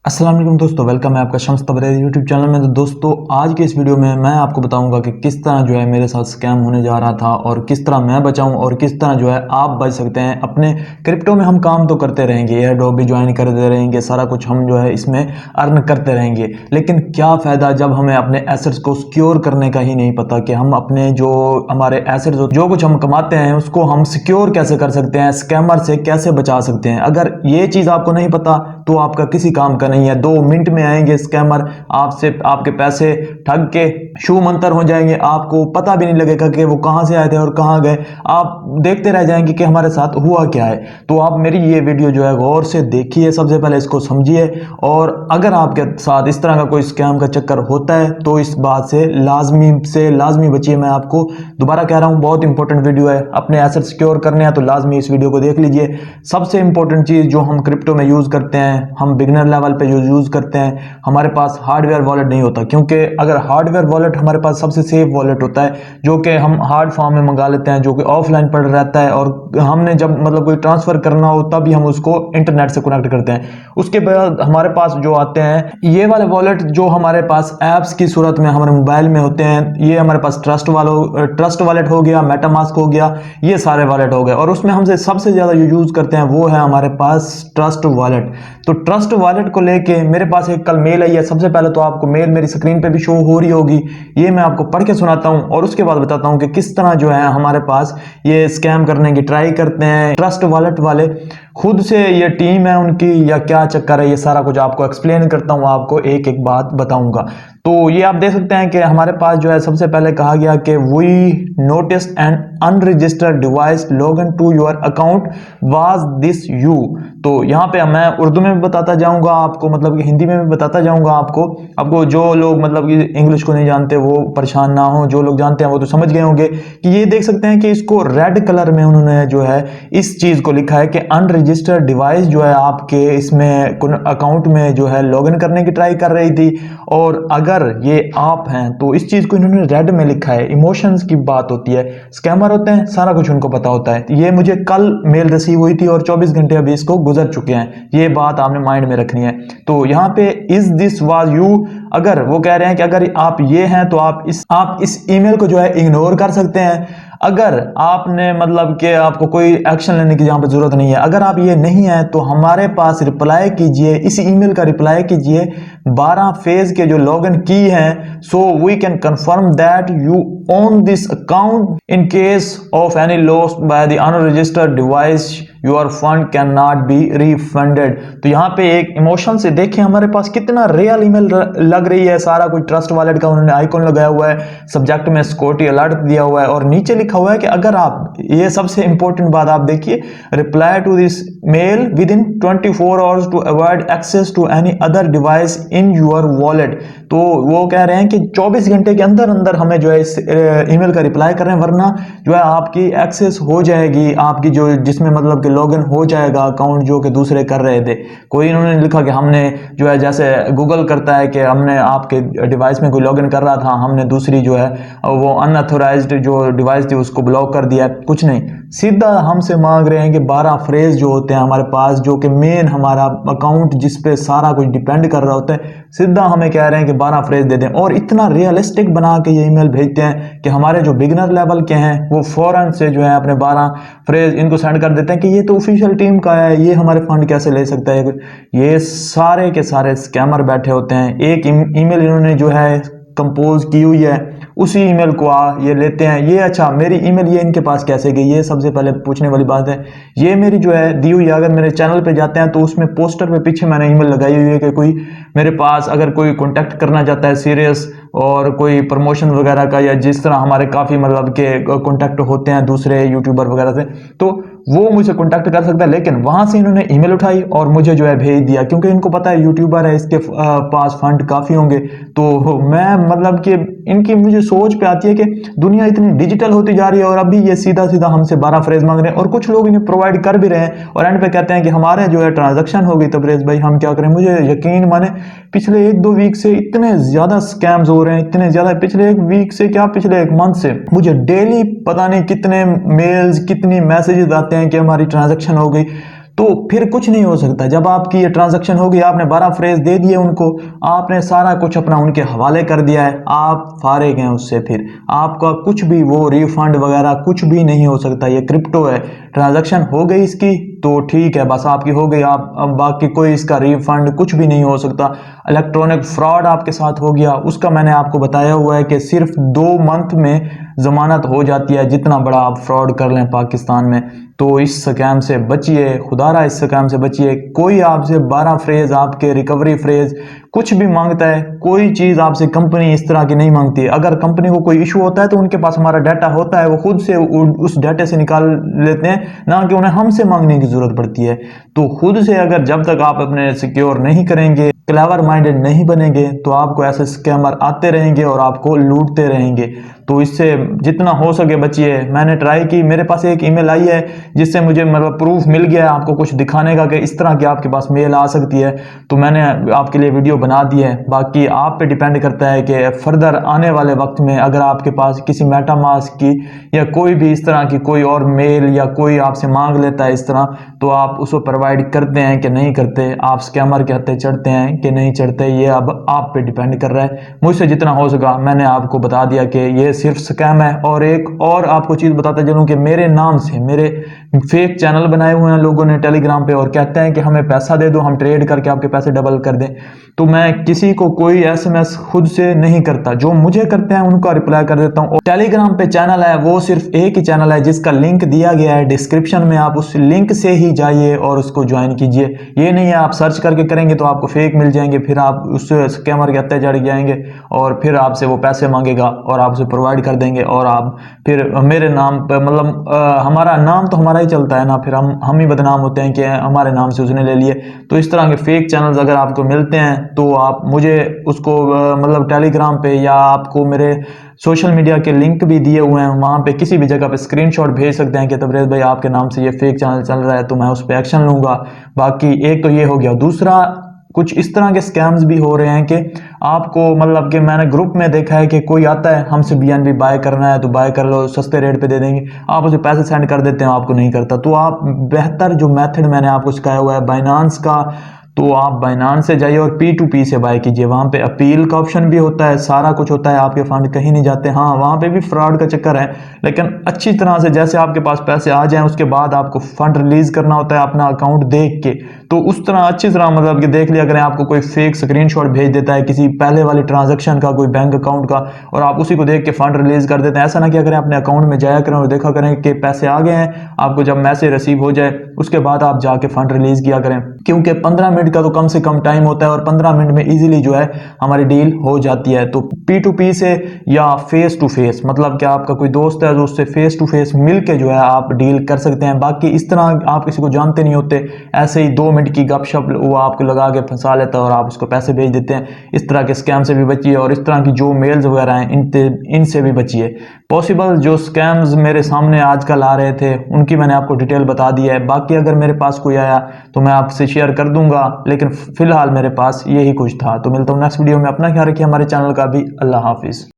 अस्सलाम वालेकुम दोस्तों, वेलकम है आपका शम्स तबरेज़ यूट्यूब चैनल में। तो दोस्तों आज के इस वीडियो में मैं आपको बताऊंगा कि किस तरह जो है मेरे साथ स्कैम होने जा रहा था और किस तरह मैं बचाऊं और किस तरह जो है आप बच सकते हैं। अपने क्रिप्टो में हम काम तो करते रहेंगे, एयर ड्रॉप भी ज्वाइन करते रहेंगे, सारा कुछ हम जो है इसमें अर्न करते रहेंगे, लेकिन क्या फ़ायदा जब हमें अपने एसेट्स को सिक्योर करने का ही नहीं पता कि हम अपने जो हमारे एसेट्स जो कुछ हम कमाते हैं उसको हम सिक्योर कैसे कर सकते हैं, स्कैमर से कैसे बचा सकते हैं। अगर ये चीज़ आपको नहीं पता तो आपका किसी काम का नहीं है। 2 मिनट में आएंगे स्कैमर, आपसे आपके पैसे ठग के शू मंतर हो जाएंगे, आपको पता भी नहीं लगेगा कि वो कहां से आए थे और कहां गए। आप देखते रह जाएंगे कि हमारे साथ हुआ क्या है। तो आप मेरी ये वीडियो जो है गौर से देखिए, सबसे पहले इसको समझिए, और अगर आपके साथ इस तरह का कोई स्कैम का चक्कर होता है तो इस बात से लाजमी बचिए। मैं आपको दोबारा कह रहा हूं, बहुत इंपॉर्टेंट वीडियो है। अपने एसेट सिक्योर करने हैं तो लाजमी इस वीडियो को देख लीजिए। सबसे इंपॉर्टेंट चीज जो हम क्रिप्टो में यूज करते हैं, हम बिगनर लेवल पे जो यूज करते हैं, हमारे पास हार्डवेयर वॉलेट नहीं होता। क्योंकि अगर हार्डवेयर वॉलेट हमारे पास सबसे सेफ वॉलेट होता है, जो कि हम हार्ड फॉर्म में मंगा लेते हैं, जो कि ऑफलाइन पड़ रहता है, और हमने जब मतलब कोई ट्रांसफर करना हो तभी हम उसको इंटरनेट से कनेक्ट करते हैं। उसके बाद हमारे पास जो आते हैं ये वाले वॉलेट, जो हमारे पास ऐप्स की सूरत में हमारे मोबाइल में होते हैं, ये हमारे पास ट्रस्ट वॉलेट हो गया, मेटामास्क हो गया, ये सारे वॉलेट हो गए। और उसमें हमसे सबसे ज्यादा यूज करते हैं वो है हमारे पास ट्रस्ट वॉलेट। तो ट्रस्ट वॉलेट को लेके मेरे पास एक कल मेल आई है। सबसे पहले तो आपको मेल मेरी स्क्रीन पे भी शो हो रही होगी, ये मैं आपको पढ़ के सुनाता हूं और उसके बाद बताता हूं कि किस तरह जो है हमारे पास ये स्कैम करने की ट्राई करते हैं ट्रस्ट वॉलेट वाले। खुद से ये टीम है उनकी या क्या चक्कर है, ये सारा कुछ आपको एक्सप्लेन करता हूं, आपको एक एक बात बताऊंगा। तो ये आप देख सकते हैं कि हमारे पास जो है सबसे पहले कहा गया कि we notice an unregistered device login to your account, was this you. तो यहाँ पे मैं उर्दू में भी बताता जाऊंगा आपको, मतलब कि हिंदी में भी बताता जाऊंगा आपको जो लोग मतलब कि इंग्लिश को नहीं जानते वो परेशान ना हो, जो लोग जानते हैं वो तो समझ गए होंगे कि ये देख सकते हैं कि इसको रेड कलर में उन्होंने जो है इस चीज को लिखा है कि अनरजिस्टर्ड डिवाइस जो है आपके इसमें अकाउंट में जो है लॉगिन करने की ट्राई कर रही थी। और अगर ये आप हैं तो इस चीज को इन्होंने रेड में लिखा है। इमोशंस की बात होती है, स्कैमर होते हैं, सारा कुछ उनको पता होता है। ये मुझे कल मेल रिसीव हुई थी और 24 घंटे अभी इसको गुजर चुके हैं, ये बात आपने माइंड में रखनी है। तो यहाँ पे इज दिस वाज यू, अगर वो कह रहे हैं कि अगर आप ये हैं तो आप इस ईमेल को जो है इग्नोर कर सकते हैं। अगर आपने मतलब कि आपको कोई एक्शन लेने की यहाँ पे जरूरत नहीं है। अगर आप ये नहीं है तो हमारे पास रिप्लाई कीजिए, इस ईमेल का रिप्लाई कीजिए 12 फेज के जो लॉगिन की हैं, so we can confirm that you own this account in case of any loss by the unregistered device your fund can not be refunded. तो यहाँ पे एक इमोशन से देखें हमारे पास कितना रियल ईमेल लग रही है। सारा कुछ ट्रस्ट वॉलेट का उन्होंने आइकॉन लगाया हुआ है, सब्जेक्ट में सिक्योरिटी अलर्ट दिया हुआ है और नीचे लिखा हुआ है कि अगर आप, ये सबसे इंपॉर्टेंट बात आप देखिए, reply to this mail within 24 hours to avoid access to any other device in your wallet. तो वो कह रहे हैं कि 24 घंटे के अंदर अंदर हमें जो है इस ईमेल का रिप्लाई कर रहे हैं, वरना जो है आपकी एक्सेस हो जाएगी, आपकी जो जिसमें मतलब कि लॉगिन हो जाएगा अकाउंट जो कि दूसरे कर रहे थे। कोई इन्होंने लिखा कि हमने जो है जैसे गूगल करता है कि हमने आपके डिवाइस में कोई लॉगिन कर रहा था, हमने दूसरी जो है वो अनऑथोराइज्ड जो डिवाइस थी उसको ब्लॉक कर दिया। कुछ नहीं, सीधा हमसे मांग रहे हैं कि 12 फ्रेज जो होते हैं हमारे पास, जो कि मेन हमारा अकाउंट जिस पे सारा कुछ डिपेंड कर रहा होता है, सीधा हमें कह रहे हैं कि 12 फ्रेज दे दें। और इतना रियलिस्टिक बना के ये ईमेल भेजते हैं कि हमारे जो बिगिनर लेवल के हैं वो फौरन से जो है अपने 12 फ्रेज इनको सेंड कर देते हैं कि ये तो ऑफिशियल टीम का है, ये हमारे फंड कैसे ले सकता है। ये सारे के सारे स्कैमर बैठे होते हैं। एक ईमेल इन्होंने जो है कंपोज की हुई है, उसी ईमेल को ये लेते हैं। ये अच्छा, मेरी ईमेल ये इनके पास कैसे गई, ये सबसे पहले पूछने वाली बात है। ये मेरी जो है दी हुई, अगर मेरे चैनल पे जाते हैं तो उसमें पोस्टर पे पीछे मैंने ईमेल लगाई हुई है कि कोई मेरे पास अगर कोई कांटेक्ट करना चाहता है सीरियस और कोई प्रमोशन वगैरह का, या जिस तरह हमारे काफ़ी मतलब के कांटेक्ट होते हैं दूसरे यूट्यूबर वगैरह से, तो वो मुझे कांटेक्ट कर सकता है। लेकिन वहां से इन्होंने ईमेल उठाई और मुझे जो है भेज दिया, क्योंकि इनको पता है यूट्यूबर है, इसके पास फंड काफ़ी होंगे। तो मैं मतलब कि इनकी मुझे सोच पे आती है कि दुनिया इतनी डिजिटल होती जा रही है और अभी ये सीधा सीधा हमसे 12 फ्रेज मांग रहे हैं, और कुछ लोग इन्हें प्रोवाइड कर भी रहे हैं और एंड पे कहते हैं कि हमारे जो है ट्रांजैक्शन हो गई। तो फ्रेज भाई हम क्या करें। मुझे यकीन माने पिछले 1-2 वीक से इतने ज्यादा स्कैम्स हो रहे हैं, इतने ज्यादा, पिछले 1 वीक से क्या, पिछले 1 मंथ से मुझे डेली पता नहीं कितने मेल्स, कितनी मैसेजेस आते हैं कि हमारी ट्रांजैक्शन हो गई। तो फिर कुछ नहीं हो सकता। जब आपकी ये ट्रांजैक्शन होगी, आपने 12 फ्रेज दे दिए उनको, आपने सारा कुछ अपना उनके हवाले कर दिया है, आप फारिग हैं उससे। फिर आपका कुछ भी वो रिफंड वगैरह कुछ भी नहीं हो सकता। ये क्रिप्टो है, ट्रांजैक्शन हो गई इसकी तो ठीक है, बस आपकी हो गई। आप अब बाकी कोई इसका रिफंड कुछ भी नहीं हो सकता। इलेक्ट्रॉनिक फ्रॉड आपके साथ हो गया, उसका मैंने आपको बताया हुआ है कि सिर्फ 2 मंथ में जमानत हो जाती है, जितना बड़ा आप फ्रॉड कर लें पाकिस्तान में। तो इस स्कैम से बचिए, खुदारा इस स्कैम से बचिए। कोई आपसे 12 फ्रेज, आपके रिकवरी फ्रेज कुछ भी मांगता है, कोई चीज़ आपसे कंपनी इस तरह की नहीं मांगती है। अगर कंपनी को कोई इशू होता है तो उनके पास हमारा डाटा होता है, वो खुद से उस डाटा से निकाल लेते हैं, ना कि उन्हें हमसे मांगने की जरूरत पड़ती है। तो खुद से अगर जब तक आप अपने सिक्योर नहीं करेंगे, क्लेवर माइंडेड नहीं बनेंगे, तो आपको ऐसे स्कैमर आते रहेंगे और आपको लूटते रहेंगे। तो इससे जितना हो सके बचिए। मैंने ट्राई की, मेरे पास एक ईमेल आई है जिससे मुझे मतलब प्रूफ मिल गया है आपको कुछ दिखाने का कि इस तरह की आपके पास मेल आ सकती है, तो मैंने आपके लिए वीडियो बना दी है। बाकी आप पे डिपेंड करता है कि फर्दर आने वाले वक्त में अगर आपके पास किसी मेटामास्क की या कोई भी इस तरह की कोई और मेल या कोई आपसे मांग लेता है इस तरह, तो आप उसको प्रोवाइड करते हैं कि नहीं करते, आप स्कैमर के हत्थे चढ़ते हैं कि नहीं चढ़ते, ये अब आप पे डिपेंड कर रहा है। मुझसे जितना हो सका मैंने आपको बता दिया कि ये सिर्फ स्कैम है। और एक और आपको चीज़ बताता चलूं कि मेरे नाम से मेरे फेक चैनल बनाए हुए हैं लोगों ने टेलीग्राम पे, और कहते हैं कि हमें पैसा दे दो, हम ट्रेड करके आपके पैसे डबल कर दें। तो मैं किसी को कोई एसएमएस खुद से नहीं करता, जो मुझे करते हैं उनका रिप्लाई कर देता हूँ। और टेलीग्राम पे चैनल है, वो सिर्फ एक ही चैनल है जिसका लिंक दिया गया है डिस्क्रिप्शन में, आप उस लिंक से ही जाइए और उसको ज्वाइन कीजिए। ये नहीं है आप सर्च करके करेंगे तो आपको फेक मिल जाएंगे, फिर आप उस स्कैमर के हत्थे चढ़ जाएंगे और फिर आपसे वो पैसे मांगेगा और आप उसे प्रोवाइड कर देंगे, और आप फिर मेरे नाम पर मतलब हमारा नाम तो हमारा ही चलता है ना, फिर हम ही बदनाम होते हैं कि हमारे नाम से उसने ले लिए। तो इस तरह के फेक चैनल्स अगर आपको मिलते हैं तो आप मुझे उसको मतलब टेलीग्राम पे या आपको मेरे सोशल मीडिया के लिंक भी दिए हुए हैं, वहाँ पे किसी भी जगह पे स्क्रीनशॉट भेज सकते हैं कि तबरेज़ भाई आपके नाम से ये फेक चैनल चल रहा है, तो मैं उस पर एक्शन लूँगा। बाकी एक तो ये हो गया। दूसरा, कुछ इस तरह के स्कैम्स भी हो रहे हैं कि आपको मतलब कि मैंने ग्रुप में देखा है कि कोई आता है, हमसे बीएनबी बाय करना है तो बाय कर लो, सस्ते रेट पे दे देंगे, आप उसे पैसे सेंड कर देते हैं, आपको नहीं करता। तो आप बेहतर जो मेथड मैंने आपको सिखाया हुआ है बाइनांस का, तो आप बाइनांस से जाइए और P2P से बाय कीजिए। वहाँ पे अपील का ऑप्शन भी होता है, सारा कुछ होता है, आपके फंड कहीं नहीं जाते। हाँ, वहाँ पे भी फ्रॉड का चक्कर है, लेकिन अच्छी तरह से जैसे आपके पास पैसे आ जाएं उसके बाद आपको फंड रिलीज करना होता है अपना अकाउंट देख के, तो उस तरह अच्छी तरह मतलब कि देख लिया करें। आपको कोई फेक स्क्रीनशॉट भेज देता है किसी पहले वाली ट्रांजेक्शन का, कोई बैंक अकाउंट का, और आप उसी को देख के फंड रिलीज कर देते हैं। ऐसा ना किया करें, अपने अकाउंट में जाया करें और देखा करें कि पैसे आ गए हैं। आपको जब मैसेज रिसीव हो जाए उसके बाद आप जाके फंड रिलीज किया करें, क्योंकि 15 मिनट का तो कम से कम टाइम होता है और 15 मिनट में इजीली जो है हमारी डील हो जाती है। तो P2P से या फेस टू फेस, मतलब कि आपका कोई दोस्त है तो उससे फेस टू फेस मिल के जो है आप डील कर सकते हैं। बाकी इस तरह आप किसी को जानते नहीं होते, ऐसे ही 2 मिनट की गपशप वो आपको लगा के फंसा लेता है और आप उसको पैसे भेज देते हैं। इस तरह के स्कैम से भी बचिए, और इस तरह की जो मेल्स वगैरह हैं इनसे भी बचिए। पॉसिबल जो स्कैम्स मेरे सामने आजकल आ रहे थे उनकी मैंने आपको डिटेल बता दी है। बाकी अगर मेरे पास कोई आया तो मैं आपसे शेयर कर दूंगा, लेकिन फिलहाल मेरे पास यही कुछ था। तो मिलता हूँ नेक्स्ट वीडियो में। अपना ख्याल रखिए, हमारे चैनल का भी। अल्लाह हाफिज़।